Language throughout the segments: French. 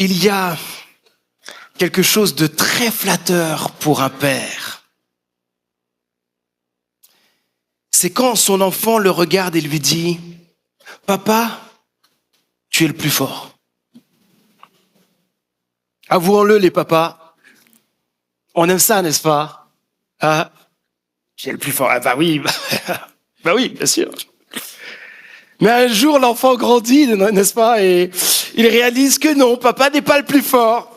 Il y a quelque chose de très flatteur pour un père. C'est quand son enfant le regarde et lui dit « Papa, tu es le plus fort. » Avouons-le les papas, on aime ça, n'est-ce pas? Ah, tu es le plus fort. Ah bah oui, bah oui, bien sûr. Mais un jour, l'enfant grandit, n'est-ce pas? Et il réalise que non, papa n'est pas le plus fort.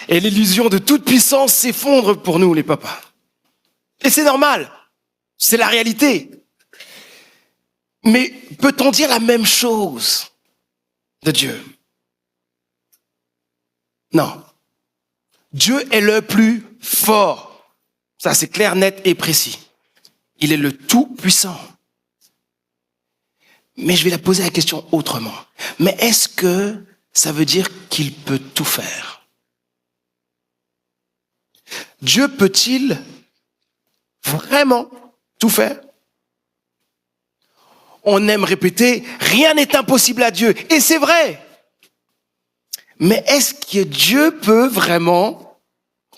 Et l'illusion de toute puissance s'effondre pour nous, les papas. Et c'est normal. C'est la réalité. Mais peut-on dire la même chose de Dieu? Non. Dieu est le plus fort. Ça, c'est clair, net et précis. Il est le tout-puissant. Mais je vais la poser la question autrement. Mais est-ce que ça veut dire qu'il peut tout faire? Dieu peut-il vraiment tout faire? On aime répéter, rien n'est impossible à Dieu. Et c'est vrai. Mais est-ce que Dieu peut vraiment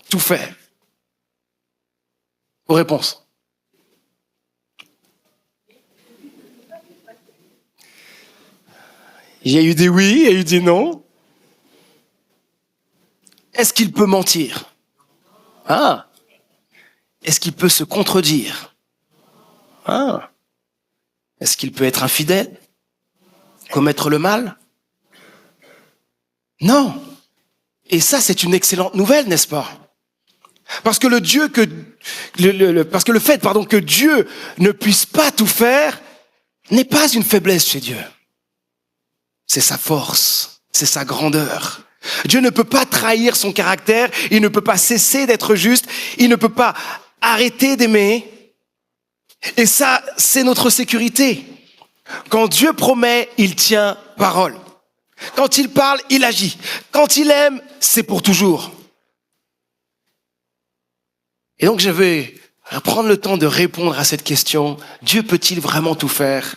tout faire? Vos réponses. Il y a eu des oui, il y a eu des non. Est-ce qu'il peut mentir? Ah. Est-ce qu'il peut se contredire? Ah. Est-ce qu'il peut être infidèle? Commettre le mal? Non. Et ça, c'est une excellente nouvelle, n'est-ce pas? Parce que le fait que Dieu ne puisse pas tout faire n'est pas une faiblesse chez Dieu. C'est sa force, c'est sa grandeur. Dieu ne peut pas trahir son caractère, il ne peut pas cesser d'être juste, il ne peut pas arrêter d'aimer. Et ça, c'est notre sécurité. Quand Dieu promet, il tient parole. Quand il parle, il agit. Quand il aime, c'est pour toujours. Et donc, je vais prendre le temps de répondre à cette question. Dieu peut-il vraiment tout faire?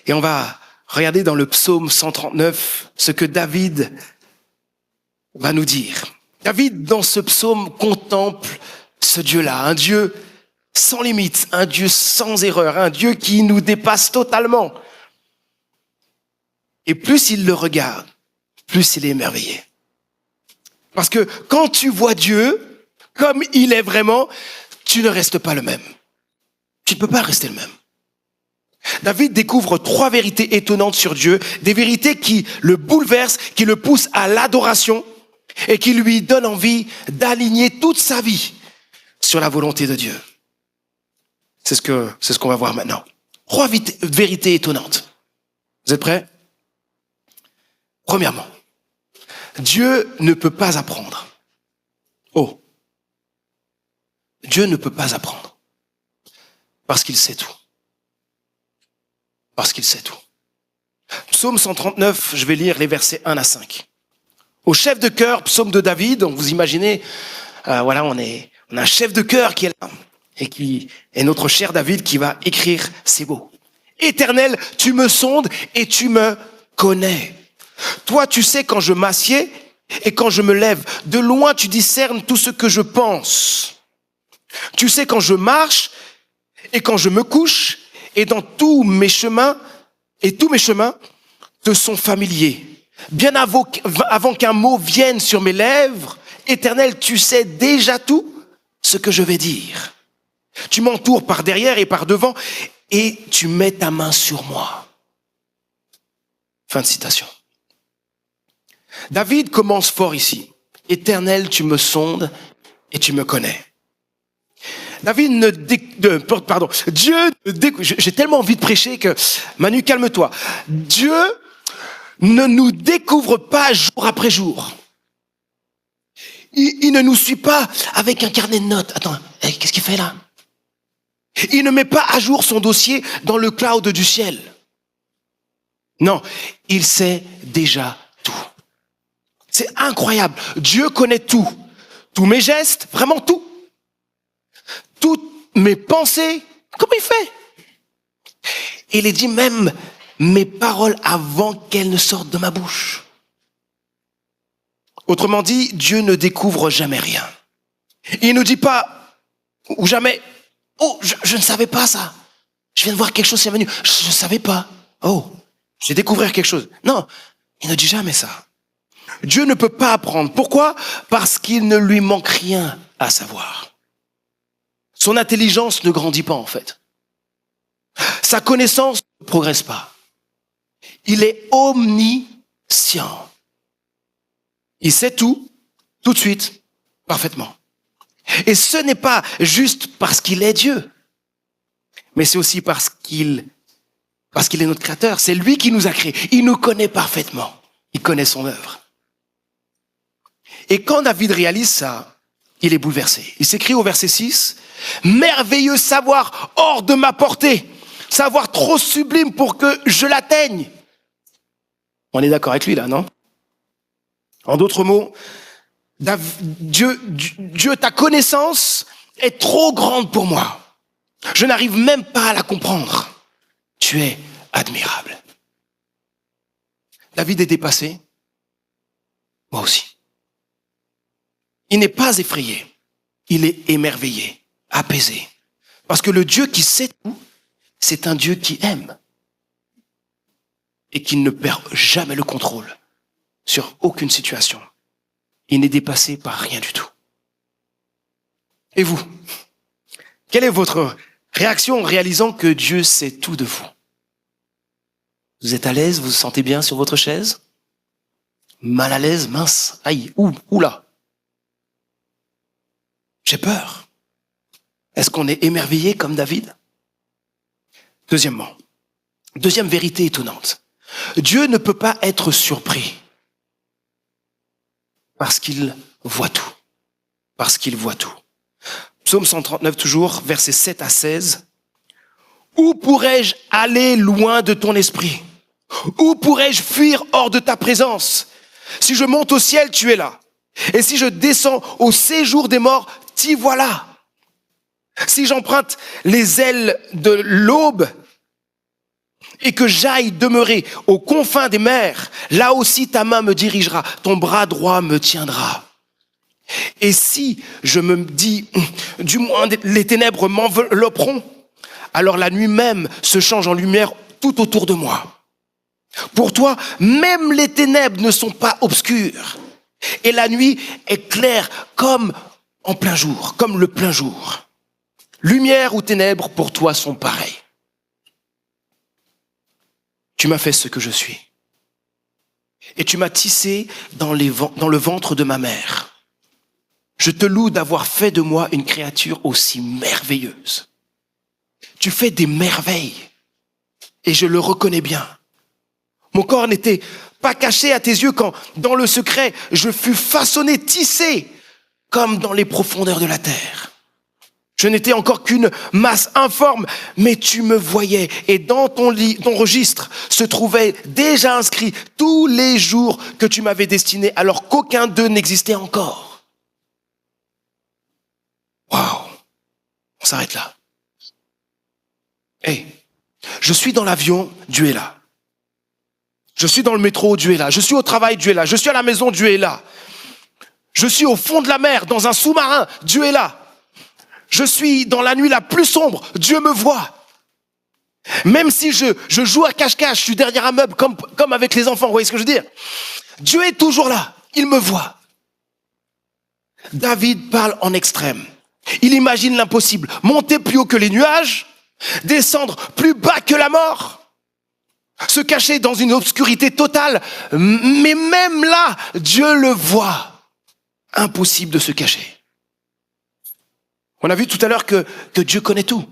Et on va regarder dans le psaume 139 ce que David va nous dire. David, dans ce psaume, contemple ce Dieu-là, un Dieu sans limite, un Dieu sans erreur, un Dieu qui nous dépasse totalement. Et plus il le regarde, plus il est émerveillé. Parce que quand tu vois Dieu comme il est vraiment, tu ne restes pas le même. Tu ne peux pas rester le même. David découvre 3 vérités étonnantes sur Dieu, des vérités qui le bouleversent, qui le poussent à l'adoration et qui lui donnent envie d'aligner toute sa vie sur la volonté de Dieu. C'est ce qu'on va voir maintenant. 3 vérités étonnantes. Vous êtes prêts? Premièrement, Dieu ne peut pas apprendre. Oh. Dieu ne peut pas apprendre. Parce qu'il sait tout. Parce qu'il sait tout. Psaume 139, je vais lire les versets 1 à 5. Au chef de chœur, psaume de David, donc vous imaginez, on a un chef de chœur qui est là, et qui est notre cher David qui va écrire ces mots. Éternel, tu me sondes et tu me connais. Toi, tu sais quand je m'assieds et quand je me lève. De loin, tu discernes tout ce que je pense. Tu sais quand je marche et quand je me couche, et dans tous mes chemins te sont familiers. Bien avant qu'un mot vienne sur mes lèvres, Éternel, tu sais déjà tout ce que je vais dire. Tu m'entoures par derrière et par devant, et tu mets ta main sur moi. Fin de citation. David commence fort ici. Éternel, tu me sondes et tu me connais. J'ai tellement envie de prêcher que, Manu, calme-toi. Dieu ne nous découvre pas jour après jour. Il ne nous suit pas avec un carnet de notes. Attends, qu'est-ce qu'il fait là? Il ne met pas à jour son dossier dans le cloud du ciel. Non, il sait déjà tout. C'est incroyable. Dieu connaît tout. Tous mes gestes, vraiment tout. Toutes mes pensées, comment il fait? Il est dit même mes paroles avant qu'elles ne sortent de ma bouche. Autrement dit, Dieu ne découvre jamais rien. Il ne dit pas, ou jamais, oh, je ne savais pas ça. Je viens de voir quelque chose qui est venu. Je ne savais pas. Oh, je vais découvrir quelque chose. Non, il ne dit jamais ça. Dieu ne peut pas apprendre. Pourquoi? Parce qu'il ne lui manque rien à savoir. Son intelligence ne grandit pas en fait. Sa connaissance ne progresse pas. Il est omniscient. Il sait tout de suite, parfaitement. Et ce n'est pas juste parce qu'il est Dieu, mais c'est aussi parce qu'il est notre créateur. C'est lui qui nous a créés. Il nous connaît parfaitement. Il connaît son œuvre. Et quand David réalise ça, il est bouleversé. Il s'écrit au verset 6, « Merveilleux savoir hors de ma portée, savoir trop sublime pour que je l'atteigne. » On est d'accord avec lui là, non? En d'autres mots, Dieu, ta connaissance est trop grande pour moi. Je n'arrive même pas à la comprendre. Tu es admirable. David est dépassé. Moi aussi. Il n'est pas effrayé. Il est émerveillé, apaisé. Parce que le Dieu qui sait tout, c'est un Dieu qui aime. Et qui ne perd jamais le contrôle sur aucune situation. Il n'est dépassé par rien du tout. Et vous? Quelle est votre réaction en réalisant que Dieu sait tout de vous? Vous êtes à l'aise? Vous vous sentez bien sur votre chaise? Mal à l'aise? Mince. Aïe. Oula. J'ai peur. Est-ce qu'on est émerveillé comme David? Deuxièmement, deuxième vérité étonnante. Dieu ne peut pas être surpris parce qu'il voit tout. Parce qu'il voit tout. Psaume 139 toujours, versets 7 à 16. Où pourrais-je aller loin de ton esprit? Où pourrais-je fuir hors de ta présence? Si je monte au ciel, tu es là. Et si je descends au séjour des morts, t'y voilà. Si j'emprunte les ailes de l'aube et que j'aille demeurer aux confins des mers, là aussi ta main me dirigera, ton bras droit me tiendra. Et si je me dis, du moins les ténèbres m'envelopperont, alors la nuit même se change en lumière tout autour de moi. Pour toi, même les ténèbres ne sont pas obscures. Et la nuit est claire comme en plein jour, comme le plein jour. Lumière ou ténèbres pour toi sont pareilles. Tu m'as fait ce que je suis. Et tu m'as tissé dans le ventre de ma mère. Je te loue d'avoir fait de moi une créature aussi merveilleuse. Tu fais des merveilles. Et je le reconnais bien. Mon corps n'était pas caché à tes yeux quand, dans le secret, je fus façonné, tissé, comme dans les profondeurs de la terre. Je n'étais encore qu'une masse informe, mais tu me voyais. Et dans ton registre se trouvaient déjà inscrits tous les jours que tu m'avais destinés, alors qu'aucun d'eux n'existait encore. Waouh! On s'arrête là. Hey, je suis dans l'avion, Dieu est là. Je suis dans le métro, Dieu est là. Je suis au travail, Dieu est là. Je suis à la maison, Dieu est là. Je suis au fond de la mer, dans un sous-marin, Dieu est là. Je suis dans la nuit la plus sombre, Dieu me voit. Même si je joue à cache-cache, je suis derrière un meuble, comme avec les enfants, vous voyez ce que je veux dire? Dieu est toujours là, il me voit. David parle en extrême. Il imagine l'impossible, monter plus haut que les nuages, descendre plus bas que la mort, se cacher dans une obscurité totale, mais même là, Dieu le voit. Impossible de se cacher. On a vu tout à l'heure que Dieu connaît tout.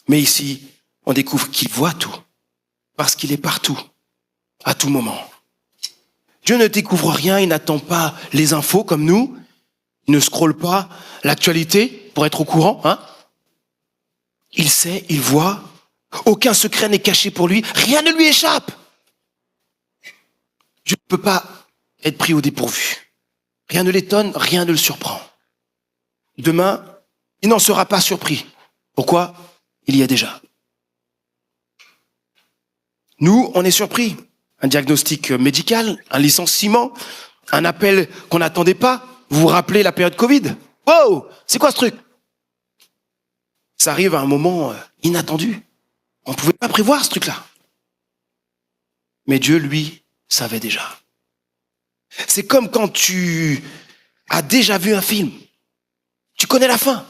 Mais ici, on découvre qu'il voit tout. Parce qu'il est partout, à tout moment. Dieu ne découvre rien, il n'attend pas les infos comme nous. Il ne scrolle pas l'actualité pour être au courant. Il sait, il voit. Aucun secret n'est caché pour lui. Rien ne lui échappe. Dieu ne peut pas être pris au dépourvu. Rien ne l'étonne, rien ne le surprend. Demain, il n'en sera pas surpris. Pourquoi? Il y est déjà. Nous, on est surpris. Un diagnostic médical, un licenciement, Un appel qu'on n'attendait pas. Vous vous rappelez la période Covid? Wow, c'est quoi ce truc? Ça arrive à un moment inattendu. On ne pouvait pas prévoir ce truc-là. Mais Dieu, lui, savait déjà. C'est comme quand tu as déjà vu un film. Tu connais la fin.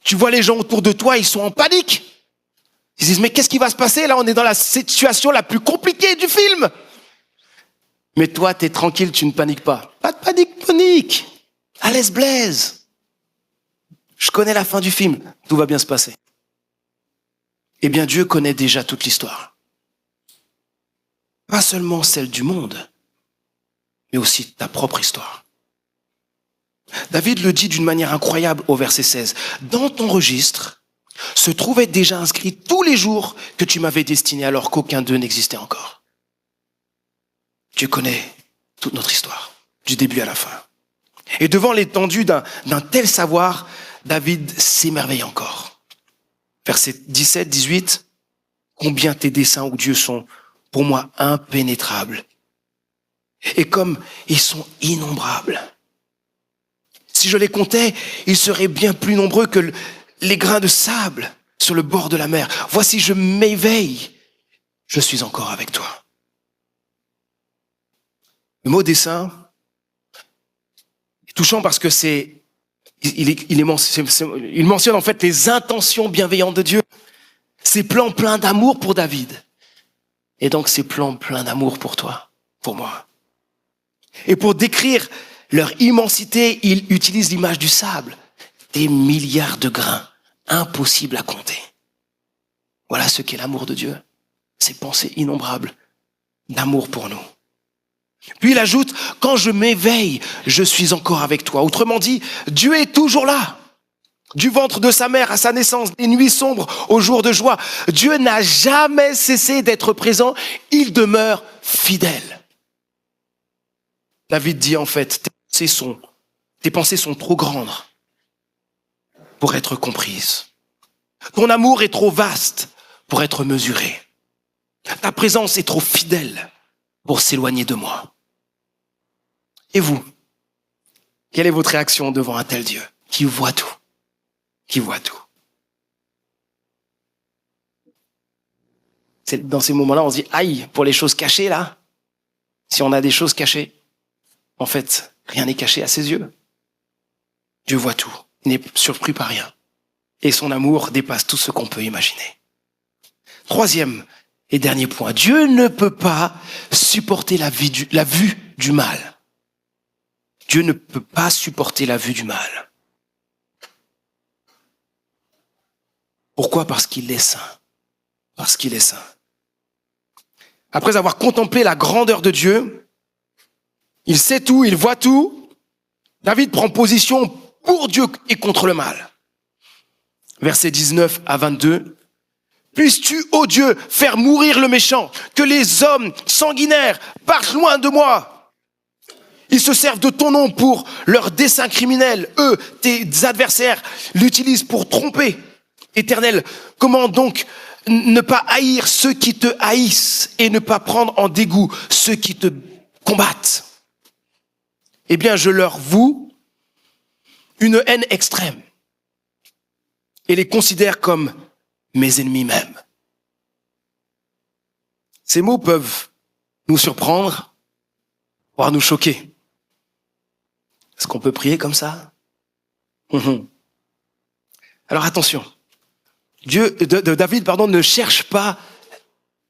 Tu vois les gens autour de toi, ils sont en panique. Ils disent, mais qu'est-ce qui va se passer? Là, on est dans la situation la plus compliquée du film. Mais toi, t'es tranquille, tu ne paniques pas. Pas de panique. À l'aise blaise. Je connais la fin du film. Tout va bien se passer. Eh bien, Dieu connaît déjà toute l'histoire. Pas seulement celle du monde, mais aussi ta propre histoire. David le dit d'une manière incroyable au verset 16. Dans ton registre se trouvaient déjà inscrits tous les jours que tu m'avais destinés alors qu'aucun d'eux n'existait encore. Dieu connaît toute notre histoire, du début à la fin. Et devant l'étendue d'un tel savoir, David s'émerveille encore. Verset 17, 18. Combien tes desseins, ô Dieu, sont pour moi impénétrables. Et comme ils sont innombrables. Si je les comptais, ils seraient bien plus nombreux que les grains de sable sur le bord de la mer. Voici, je m'éveille. Je suis encore avec toi. Le mot dessein est touchant parce que il mentionne en fait les intentions bienveillantes de Dieu. Ses plans pleins d'amour pour David. Et donc ses plans pleins d'amour pour toi, pour moi. Et pour décrire leur immensité, il utilise l'image du sable. Des milliards de grains, impossibles à compter. Voilà ce qu'est l'amour de Dieu. Ces pensées innombrables d'amour pour nous. Puis il ajoute, quand je m'éveille, je suis encore avec toi. Autrement dit, Dieu est toujours là. Du ventre de sa mère à sa naissance, des nuits sombres aux jours de joie. Dieu n'a jamais cessé d'être présent. Il demeure fidèle. David dit en fait, tes pensées sont trop grandes pour être comprises. Ton amour est trop vaste pour être mesuré. Ta présence est trop fidèle pour s'éloigner de moi. Et vous, quelle est votre réaction devant un tel Dieu qui voit tout, qui voit tout? C'est dans ces moments-là, on se dit, aïe, pour les choses cachées là, si on a des choses cachées, en fait, rien n'est caché à ses yeux. Dieu voit tout, il n'est surpris par rien. Et son amour dépasse tout ce qu'on peut imaginer. Troisième et dernier point, Dieu ne peut pas supporter la vue du mal. Dieu ne peut pas supporter la vue du mal. Pourquoi? Parce qu'il est saint. Parce qu'il est saint. Après avoir contemplé la grandeur de Dieu, il sait tout, il voit tout. David prend position pour Dieu et contre le mal. Versets 19 à 22. Puisses-tu, ô Dieu, faire mourir le méchant, que les hommes sanguinaires partent loin de moi. Ils se servent de ton nom pour leurs desseins criminels. Eux, tes adversaires, l'utilisent pour tromper. Éternel, comment donc ne pas haïr ceux qui te haïssent et ne pas prendre en dégoût ceux qui te combattent? Eh bien, je leur voue une haine extrême et les considère comme mes ennemis même. Ces mots peuvent nous surprendre, voire nous choquer. Est-ce qu'on peut prier comme ça? Alors attention, David ne cherche pas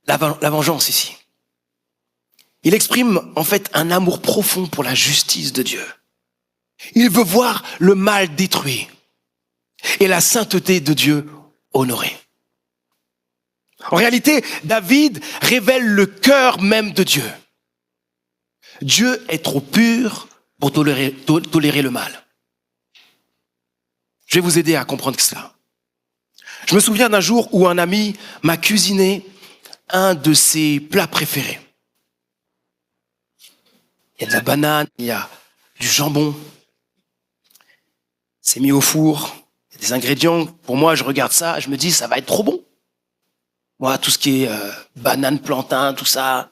la vengeance ici. Il exprime en fait un amour profond pour la justice de Dieu. Il veut voir le mal détruit et la sainteté de Dieu honorée. En réalité, David révèle le cœur même de Dieu. Dieu est trop pur pour tolérer le mal. Je vais vous aider à comprendre cela. Je me souviens d'un jour où un ami m'a cuisiné un de ses plats préférés. Il y a de la banane, il y a du jambon. C'est mis au four, il y a des ingrédients. Pour moi, je regarde ça, je me dis, ça va être trop bon. Moi, tout ce qui est banane, plantain, tout ça,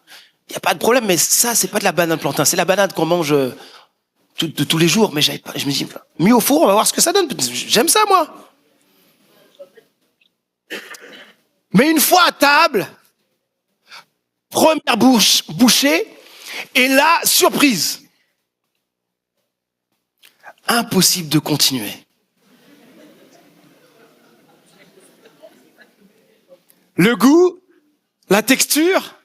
Il n'y a pas de problème, mais ça, c'est pas de la banane plantain. C'est la banane qu'on mange de tous les jours. Mais je me dis, mis au four, on va voir ce que ça donne. J'aime ça, moi. Mais une fois à table, première bouchée, et là, surprise. Impossible de continuer. Le goût, la texture,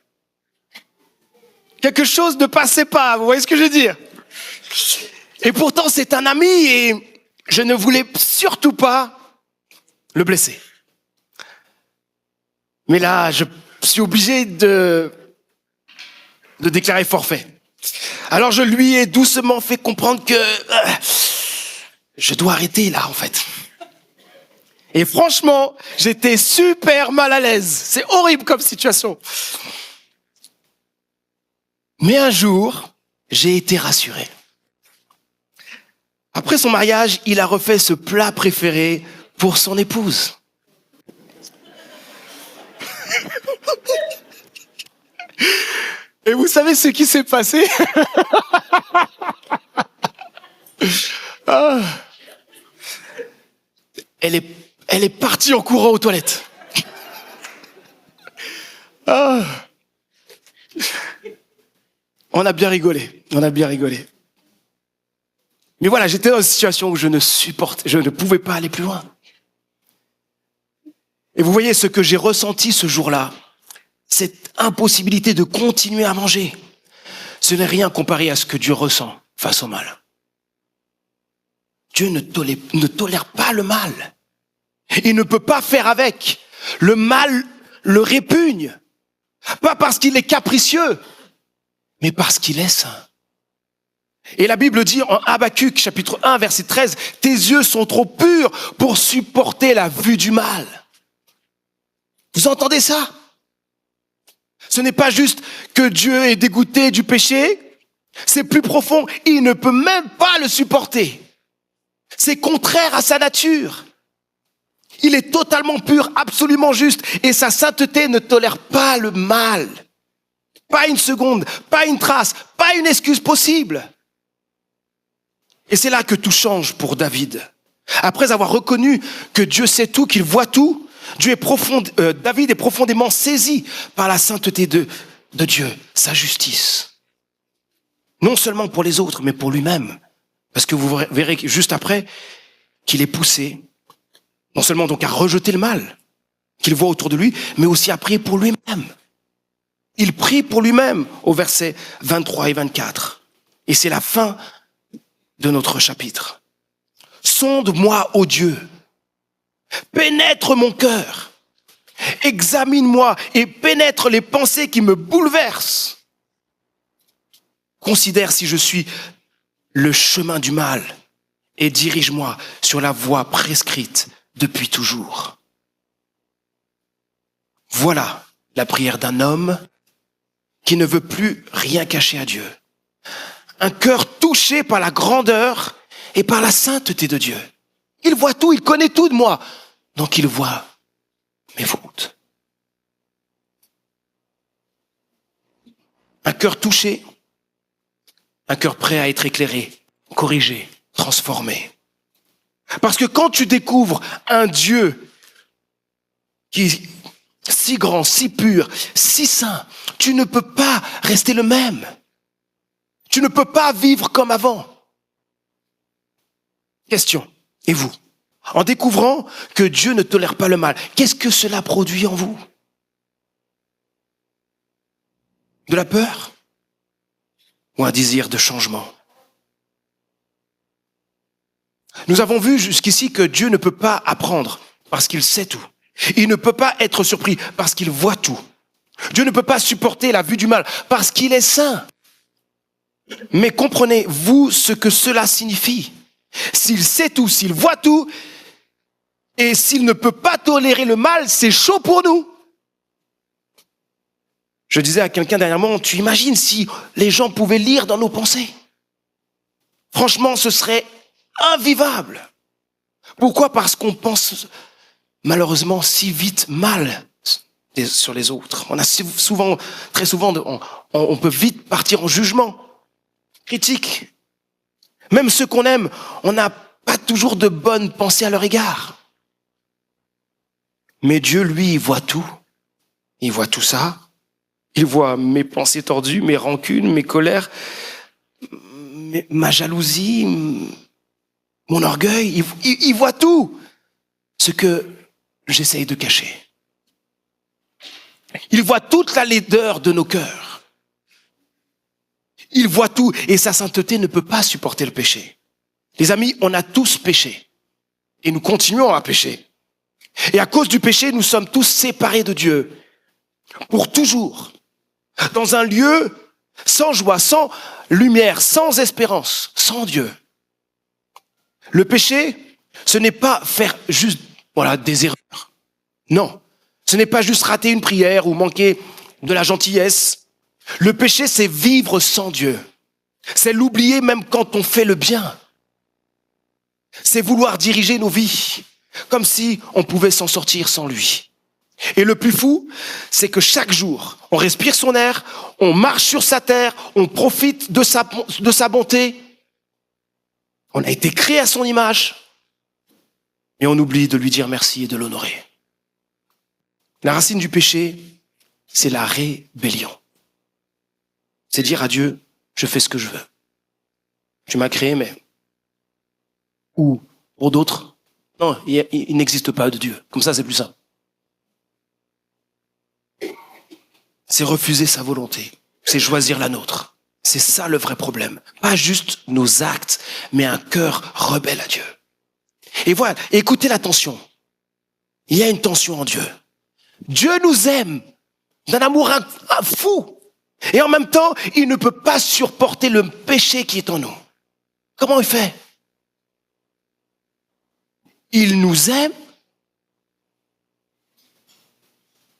quelque chose ne passait pas, vous voyez ce que je veux dire? Et pourtant, c'est un ami et je ne voulais surtout pas le blesser. Mais là, je suis obligé de déclarer forfait. Alors je lui ai doucement fait comprendre que je dois arrêter là, en fait. Et franchement, j'étais super mal à l'aise. C'est horrible comme situation. Mais un jour, j'ai été rassuré. Après son mariage, il a refait ce plat préféré pour son épouse. Et vous savez ce qui s'est passé? Ah. Elle est partie en courant aux toilettes. Ah. On a bien rigolé. Mais voilà, j'étais dans une situation où je ne pouvais pas aller plus loin. Et vous voyez ce que j'ai ressenti ce jour-là, cette impossibilité de continuer à manger. Ce n'est rien comparé à ce que Dieu ressent face au mal. Dieu ne tolère pas le mal. Il ne peut pas faire avec. Le mal le répugne. Pas parce qu'il est capricieux, mais parce qu'il est saint. Et la Bible dit en Habacuc, chapitre 1, verset 13, « Tes yeux sont trop purs pour supporter la vue du mal. » Vous entendez ça? Ce n'est pas juste que Dieu est dégoûté du péché, c'est plus profond. Il ne peut même pas le supporter. C'est contraire à sa nature. Il est totalement pur, absolument juste, et sa sainteté ne tolère pas le mal. Pas une seconde, pas une trace, pas une excuse possible. Et c'est là que tout change pour David. Après avoir reconnu que Dieu sait tout, qu'il voit tout, David est profondément saisi par la sainteté de Dieu, sa justice. Non seulement pour les autres, mais pour lui-même. Parce que vous verrez juste après qu'il est poussé, non seulement donc à rejeter le mal qu'il voit autour de lui, mais aussi à prier pour lui-même. Il prie pour lui-même au verset 23 et 24. Et c'est la fin de notre chapitre. Sonde-moi, ô Dieu, pénètre mon cœur, examine-moi et pénètre les pensées qui me bouleversent. Considère si je suis le chemin du mal et dirige-moi sur la voie prescrite depuis toujours. Voilà la prière d'un homme qui ne veut plus rien cacher à Dieu. Un cœur touché par la grandeur et par la sainteté de Dieu. Il voit tout, il connaît tout de moi. Donc il voit mes fautes. Un cœur touché, un cœur prêt à être éclairé, corrigé, transformé. Parce que quand tu découvres un Dieu qui est si grand, si pur, si saint, tu ne peux pas rester le même. Tu ne peux pas vivre comme avant. Question, et vous? En découvrant que Dieu ne tolère pas le mal, qu'est-ce que cela produit en vous? De la peur? Ou un désir de changement? Nous avons vu jusqu'ici que Dieu ne peut pas apprendre parce qu'il sait tout. Il ne peut pas être surpris parce qu'il voit tout. Dieu ne peut pas supporter la vue du mal parce qu'il est saint. Mais comprenez-vous ce que cela signifie? S'il sait tout, s'il voit tout, et s'il ne peut pas tolérer le mal, c'est chaud pour nous. Je disais à quelqu'un dernièrement, tu imagines si les gens pouvaient lire dans nos pensées? Franchement, ce serait invivable. Pourquoi? Parce qu'on pense malheureusement si vite mal sur les autres. On a souvent, très souvent, on peut vite partir en jugement, critique. Même ceux qu'on aime, on n'a pas toujours de bonnes pensées à leur égard. Mais Dieu, lui, il voit tout. Il voit tout ça. Il voit mes pensées tordues, mes rancunes, mes colères, ma jalousie, mon orgueil. Il voit tout ce que j'essaye de cacher. Il voit toute la laideur de nos cœurs. Il voit tout et sa sainteté ne peut pas supporter le péché. Les amis, on a tous péché et nous continuons à pécher. Et à cause du péché, nous sommes tous séparés de Dieu pour toujours, dans un lieu sans joie, sans lumière, sans espérance, sans Dieu. Le péché, ce n'est pas faire juste des erreurs. Non, ce n'est pas juste rater une prière ou manquer de la gentillesse. Le péché, c'est vivre sans Dieu. C'est l'oublier même quand on fait le bien. C'est vouloir diriger nos vies comme si on pouvait s'en sortir sans lui. Et le plus fou, c'est que chaque jour, on respire son air, on marche sur sa terre, on profite de sa bonté. On a été créé à son image, et on oublie de lui dire merci et de l'honorer. La racine du péché, c'est la rébellion. C'est dire à Dieu, je fais ce que je veux. Tu m'as créé, mais... Ou pour d'autres, non, il n'existe pas de Dieu. Comme ça, c'est plus simple. C'est refuser sa volonté. C'est choisir la nôtre. C'est ça le vrai problème. Pas juste nos actes, mais un cœur rebelle à Dieu. Et voilà, écoutez la tension. Il y a une tension en Dieu. Dieu nous aime d'un amour fou. Et en même temps, il ne peut pas supporter le péché qui est en nous. Comment il fait? Il nous aime,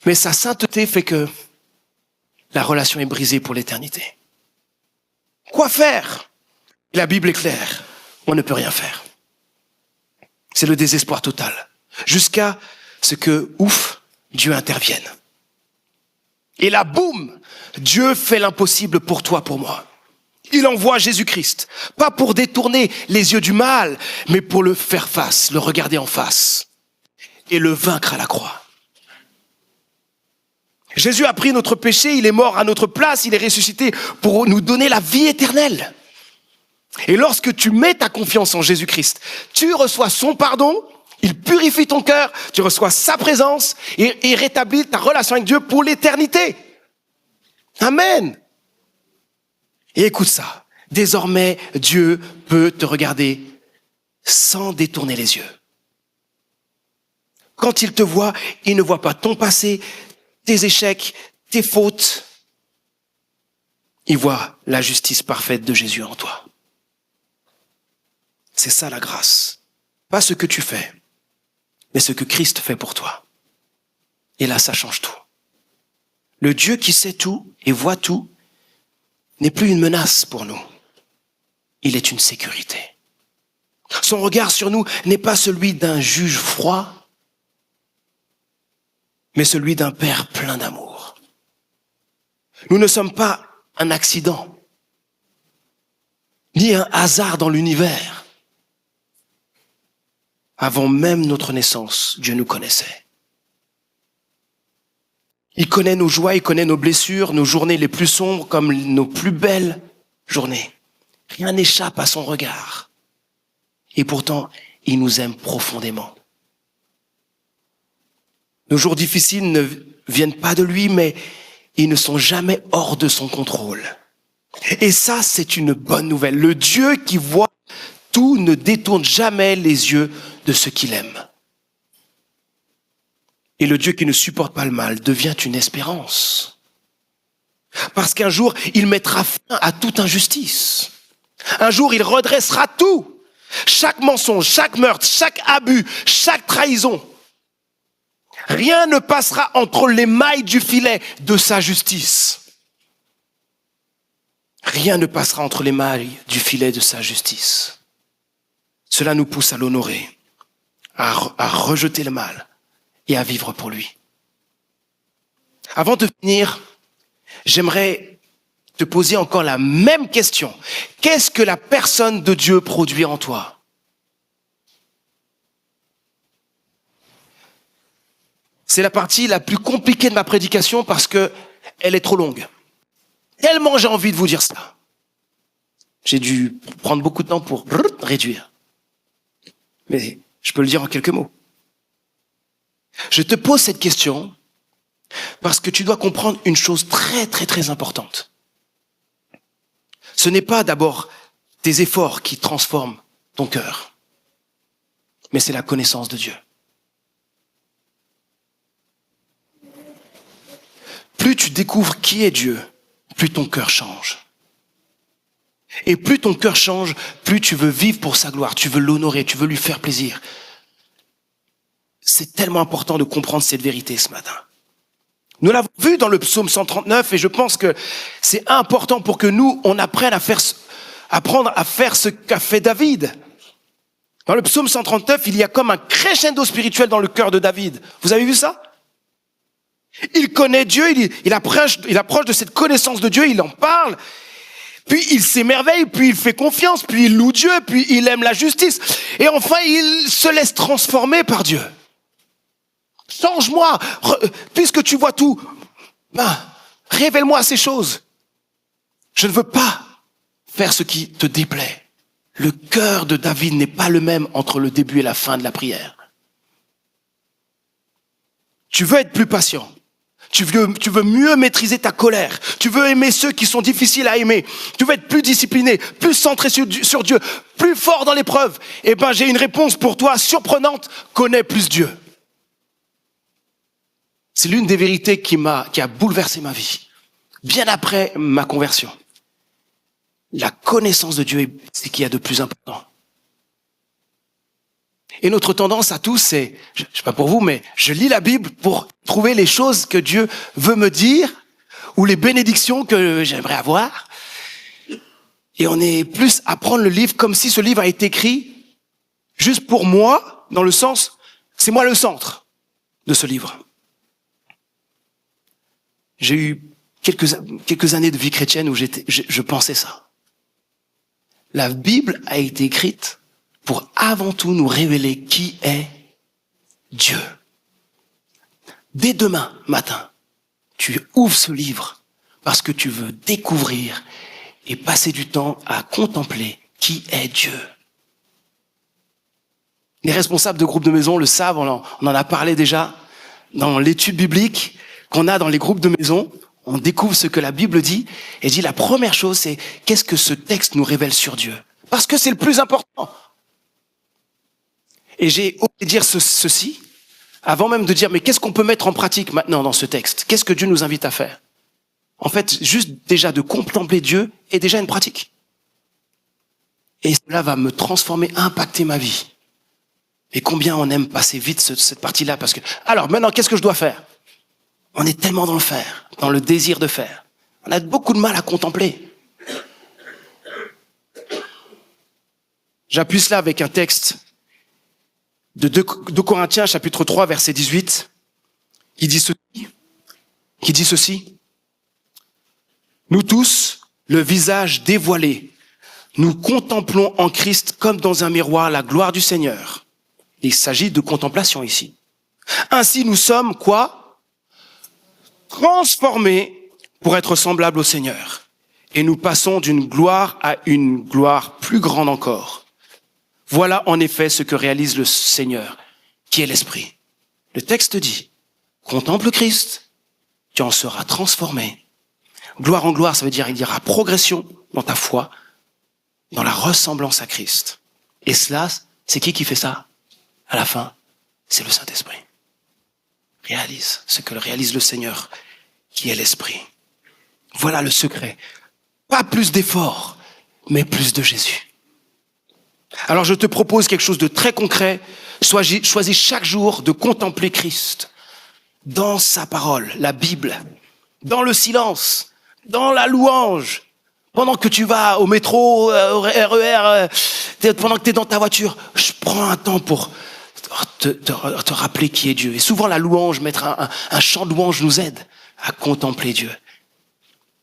mais sa sainteté fait que la relation est brisée pour l'éternité. Quoi faire? La Bible est claire, on ne peut rien faire. C'est le désespoir total, jusqu'à ce que, Dieu intervienne. Et là, boum, Dieu fait l'impossible pour toi, pour moi. Il envoie Jésus-Christ, pas pour détourner les yeux du mal, mais pour le faire face, le regarder en face et le vaincre à la croix. Jésus a pris notre péché, il est mort à notre place, il est ressuscité pour nous donner la vie éternelle. Et lorsque tu mets ta confiance en Jésus-Christ, tu reçois son pardon, il purifie ton cœur, tu reçois sa présence et rétablit ta relation avec Dieu pour l'éternité. Amen. Et écoute ça, désormais Dieu peut te regarder sans détourner les yeux. Quand il te voit, il ne voit pas ton passé, tes échecs, tes fautes. Il voit la justice parfaite de Jésus en toi. C'est ça la grâce. Pas ce que tu fais, mais ce que Christ fait pour toi. Et là, ça change tout. Le Dieu qui sait tout et voit tout n'est plus une menace pour nous. Il est une sécurité. Son regard sur nous n'est pas celui d'un juge froid, mais celui d'un Père plein d'amour. Nous ne sommes pas un accident, ni un hasard dans l'univers. Avant même notre naissance, Dieu nous connaissait. Il connaît nos joies, il connaît nos blessures, nos journées les plus sombres comme nos plus belles journées. Rien n'échappe à son regard. Et pourtant, il nous aime profondément. Nos jours difficiles ne viennent pas de lui, mais ils ne sont jamais hors de son contrôle. Et ça, c'est une bonne nouvelle. Le Dieu qui voit tout ne détourne jamais les yeux de ce qu'il aime. Et le Dieu qui ne supporte pas le mal devient une espérance. Parce qu'un jour, il mettra fin à toute injustice. Un jour, il redressera tout. Chaque mensonge, chaque meurtre, chaque abus, chaque trahison. Rien ne passera entre les mailles du filet de sa justice. Rien ne passera entre les mailles du filet de sa justice. Cela nous pousse à l'honorer, à rejeter le mal et à vivre pour lui. Avant de finir, j'aimerais te poser encore la même question. Qu'est-ce que la personne de Dieu produit en toi? C'est la partie la plus compliquée de ma prédication parce que elle est trop longue. Tellement j'ai envie de vous dire ça. J'ai dû prendre beaucoup de temps pour réduire. Mais je peux le dire en quelques mots. Je te pose cette question parce que tu dois comprendre une chose très, très, très importante. Ce n'est pas d'abord tes efforts qui transforment ton cœur, mais c'est la connaissance de Dieu. Plus tu découvres qui est Dieu, plus ton cœur change. Et plus ton cœur change, plus tu veux vivre pour sa gloire, tu veux l'honorer, tu veux lui faire plaisir. C'est tellement important de comprendre cette vérité ce matin. Nous l'avons vu dans le psaume 139 et je pense que c'est important pour que nous, on apprenne apprendre à faire ce qu'a fait David. Dans le psaume 139, il y a comme un crescendo spirituel dans le cœur de David. Vous avez vu ça? Il connaît Dieu, il approche de cette connaissance de Dieu, il en parle, puis il s'émerveille, puis il fait confiance, puis il loue Dieu, puis il aime la justice. Et enfin, il se laisse transformer par Dieu. Change-moi, puisque tu vois tout, révèle-moi ces choses. Je ne veux pas faire ce qui te déplaît. Le cœur de David n'est pas le même entre le début et la fin de la prière. Tu veux être plus patient. Tu veux mieux maîtriser ta colère. Tu veux aimer ceux qui sont difficiles à aimer. Tu veux être plus discipliné, plus centré sur Dieu, plus fort dans l'épreuve. Eh ben, j'ai une réponse pour toi surprenante. Connais plus Dieu. C'est l'une des vérités qui a bouleversé ma vie. Bien après ma conversion. La connaissance de Dieu, c'est ce qu'il y a de plus important. Et notre tendance à tous, c'est, je sais pas pour vous, mais je lis la Bible pour trouver les choses que Dieu veut me dire ou les bénédictions que j'aimerais avoir. Et on est plus à prendre le livre comme si ce livre a été écrit juste pour moi, dans le sens, c'est moi le centre de ce livre. J'ai eu quelques années de vie chrétienne où je pensais ça. La Bible a été écrite pour avant tout nous révéler qui est Dieu. Dès demain matin, tu ouvres ce livre parce que tu veux découvrir et passer du temps à contempler qui est Dieu. Les responsables de groupes de maison le savent, on en a parlé déjà dans l'étude biblique qu'on a dans les groupes de maison. On découvre ce que la Bible dit et dit la première chose, c'est qu'est-ce que ce texte nous révèle sur Dieu? Parce que c'est le plus important. Et j'ai osé dire ceci, avant même de dire, mais qu'est-ce qu'on peut mettre en pratique maintenant dans ce texte? Qu'est-ce que Dieu nous invite à faire? En fait, juste déjà de contempler Dieu est déjà une pratique. Et cela va me transformer, impacter ma vie. Et combien on aime passer vite cette partie-là parce que, alors maintenant, qu'est-ce que je dois faire? On est tellement dans le faire, dans le désir de faire. On a beaucoup de mal à contempler. J'appuie cela avec un texte de 2 Corinthiens, chapitre 3, verset 18, qui dit ceci. Nous tous, le visage dévoilé, nous contemplons en Christ comme dans un miroir la gloire du Seigneur. Il s'agit de contemplation ici. Ainsi nous sommes quoi? Transformés pour être semblables au Seigneur. Et nous passons d'une gloire à une gloire plus grande encore. Voilà en effet ce que réalise le Seigneur, qui est l'Esprit. Le texte dit, contemple Christ, tu en seras transformé. Gloire en gloire, ça veut dire il y aura progression dans ta foi, dans la ressemblance à Christ. Et cela, c'est qui fait ça? À la fin, c'est le Saint-Esprit. Réalise ce que réalise le Seigneur, qui est l'Esprit. Voilà le secret. Pas plus d'efforts, mais plus de Jésus. Alors je te propose quelque chose de très concret. Choisis chaque jour de contempler Christ dans sa parole, la Bible, dans le silence, dans la louange, pendant que tu vas au métro, au RER, pendant que tu es dans ta voiture. Je prends un temps pour te rappeler qui est Dieu. Et souvent la louange, mettre un chant de louange nous aide à contempler Dieu.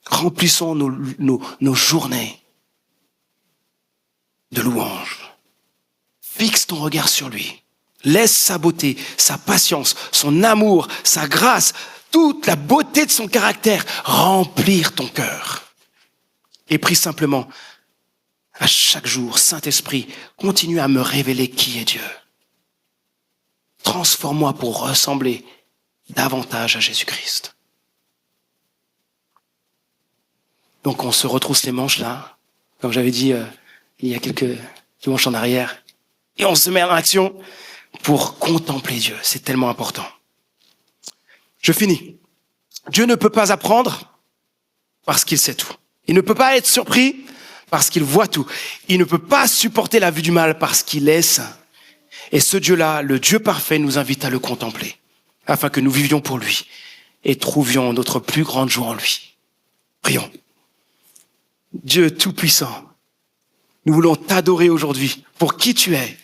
Remplissons nos journées de louanges. Fixe ton regard sur lui. Laisse sa beauté, sa patience, son amour, sa grâce, toute la beauté de son caractère remplir ton cœur. Et prie simplement, à chaque jour, Saint-Esprit, continue à me révéler qui est Dieu. Transforme-moi pour ressembler davantage à Jésus-Christ. Donc on se retrousse les manches là, comme j'avais dit il y a quelques dimanches en arrière, et on se met en action pour contempler Dieu. C'est tellement important. Je finis. Dieu ne peut pas apprendre parce qu'il sait tout. Il ne peut pas être surpris parce qu'il voit tout. Il ne peut pas supporter la vue du mal parce qu'il est saint. Et ce Dieu-là, le Dieu parfait, nous invite à le contempler, afin que nous vivions pour lui et trouvions notre plus grande joie en lui. Prions. Dieu Tout-Puissant, nous voulons t'adorer aujourd'hui pour qui tu es.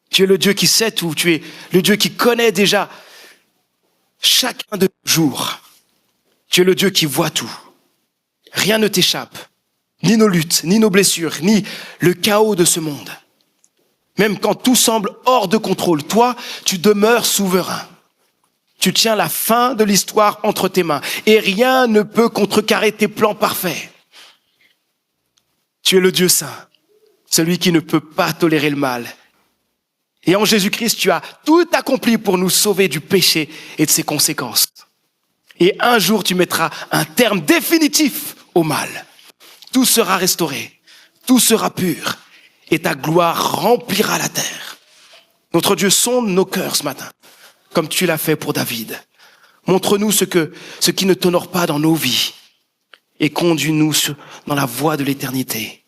Tu es le Dieu qui sait tout, tu es le Dieu qui connaît déjà chacun de nos jours. Tu es le Dieu qui voit tout. Rien ne t'échappe, ni nos luttes, ni nos blessures, ni le chaos de ce monde. Même quand tout semble hors de contrôle, toi, tu demeures souverain. Tu tiens la fin de l'histoire entre tes mains et rien ne peut contrecarrer tes plans parfaits. Tu es le Dieu saint, celui qui ne peut pas tolérer le mal. Et en Jésus-Christ, tu as tout accompli pour nous sauver du péché et de ses conséquences. Et un jour, tu mettras un terme définitif au mal. Tout sera restauré, tout sera pur, et ta gloire remplira la terre. Notre Dieu sonde nos cœurs ce matin, comme tu l'as fait pour David. Montre-nous ce qui ne t'honore pas dans nos vies, et conduis-nous dans la voie de l'éternité,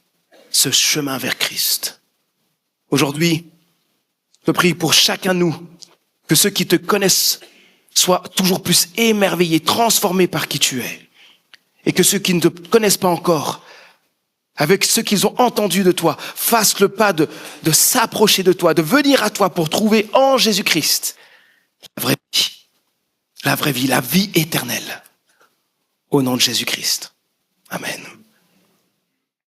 ce chemin vers Christ. Aujourd'hui, je prie pour chacun de nous, que ceux qui te connaissent soient toujours plus émerveillés, transformés par qui tu es. Et que ceux qui ne te connaissent pas encore, avec ce qu'ils ont entendu de toi, fassent le pas de s'approcher de toi, de venir à toi pour trouver en Jésus-Christ la vraie vie, la vie éternelle. Au nom de Jésus-Christ. Amen.